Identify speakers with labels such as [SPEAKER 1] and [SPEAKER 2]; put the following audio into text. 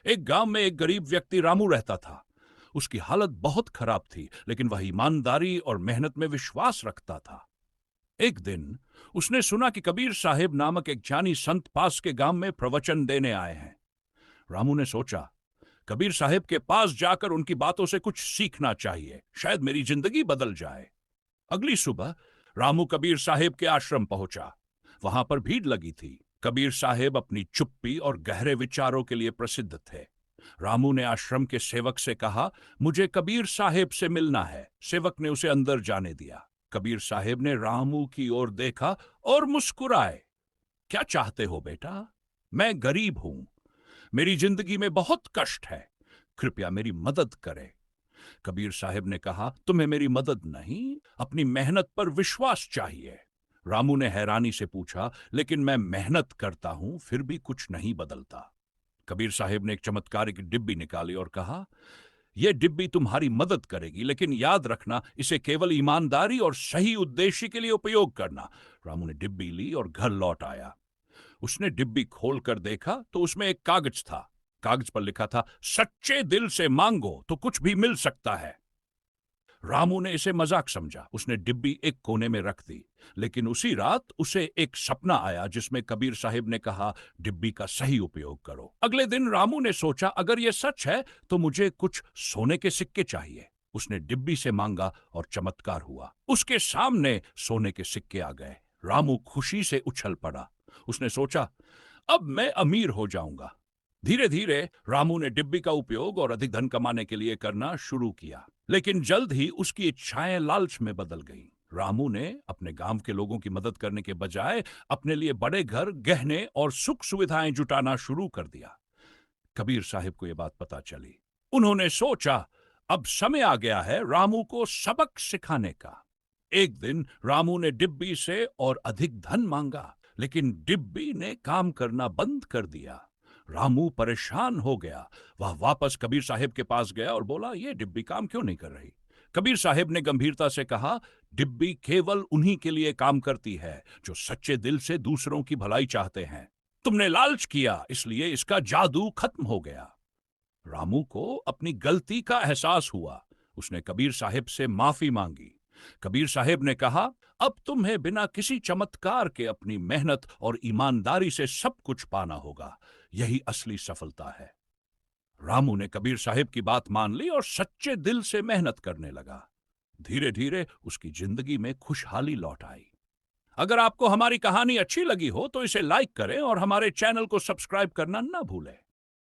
[SPEAKER 1] एक गांव में एक गरीब व्यक्ति रामू रहता था। उसकी हालत बहुत खराब थी, लेकिन वह ईमानदारी और मेहनत में विश्वास रखता था। एक दिन उसने सुना कि कबीर साहिब नामक एक जानी संत पास के गांव में प्रवचन देने आए हैं। रामू ने सोचा, कबीर साहिब के पास जाकर उनकी बातों से कुछ सीखना चाहिए, शायद मेरी जिंदगी बदल जाए। अगली सुबह रामू कबीर साहिब के आश्रम पहुंचा। वहां पर भीड़ लगी थी। कबीर साहिब अपनी चुप्पी और गहरे विचारों के लिए प्रसिद्ध थे। रामू ने आश्रम के सेवक से कहा, मुझे कबीर साहिब से मिलना है। सेवक ने उसे अंदर जाने दिया। कबीर साहिब ने रामू की ओर देखा और मुस्कुराए। क्या चाहते हो बेटा? मैं गरीब हूं, मेरी जिंदगी में बहुत कष्ट है, कृपया मेरी मदद करें। कबीर साहिब ने कहा, तुम्हें मेरी मदद नहीं, अपनी मेहनत पर विश्वास चाहिए। रामू ने हैरानी से पूछा, लेकिन मैं मेहनत करता हूं, फिर भी कुछ नहीं बदलता। कबीर साहिब ने एक चमत्कारिक डिब्बी निकाली और कहा, यह डिब्बी तुम्हारी मदद करेगी, लेकिन याद रखना, इसे केवल ईमानदारी और सही उद्देश्य के लिए उपयोग करना। रामू ने डिब्बी ली और घर लौट आया। उसने डिब्बी खोलकर देखा तो उसमें एक कागज था। कागज पर लिखा था, सच्चे दिल से मांगो तो कुछ भी मिल सकता है। रामू ने इसे मजाक समझा। उसने डिब्बी एक कोने में रख दी। लेकिन उसी रात उसे एक सपना आया जिसमें कबीर साहिब ने कहा, डिब्बी का सही उपयोग करो। अगले दिन रामू ने सोचा, अगर यह सच है तो मुझे कुछ सोने के सिक्के चाहिए। उसने डिब्बी से मांगा और चमत्कार हुआ। उसके सामने सोने के सिक्के आ गए। रामू खुशी से उछल पड़ा। उसने सोचा, अब मैं अमीर हो जाऊंगा। धीरे धीरे रामू ने डिब्बी का उपयोग और अधिक धन कमाने के लिए करना शुरू किया। लेकिन जल्द ही उसकी इच्छाएं लालच में बदल गईं। रामू ने अपने गांव के लोगों की मदद करने के बजाय अपने लिए बड़े घर, गहने और सुख सुविधाएं जुटाना शुरू कर दिया। कबीर साहिब को यह बात पता चली। उन्होंने सोचा, अब समय आ गया है रामू को सबक सिखाने का। एक दिन रामू ने डिब्बी से और अधिक धन मांगा, लेकिन डिब्बी ने काम करना बंद कर दिया। रामू परेशान हो गया। वह वापस कबीर साहिब के पास गया और बोला, यह डिब्बी काम क्यों नहीं कर रही? कबीर साहिब ने गंभीरता से कहा, डिब्बी केवल उन्हीं के लिए काम करती है जो सच्चे दिल से दूसरों की भलाई चाहते हैं। तुमने लालच किया, इसलिए इसका जादू खत्म हो गया। रामू को अपनी गलती का एहसास हुआ। उसने कबीर साहिब से माफी मांगी। कबीर साहिब ने कहा, अब तुम्हें बिना किसी चमत्कार के अपनी मेहनत और ईमानदारी से सब कुछ पाना होगा। यही असली सफलता है। रामू ने कबीर साहिब की बात मान ली और सच्चे दिल से मेहनत करने लगा। धीरे धीरे उसकी जिंदगी में खुशहाली लौट आई। अगर आपको हमारी कहानी अच्छी लगी हो तो इसे लाइक करें और हमारे चैनल को सब्सक्राइब करना ना भूलें।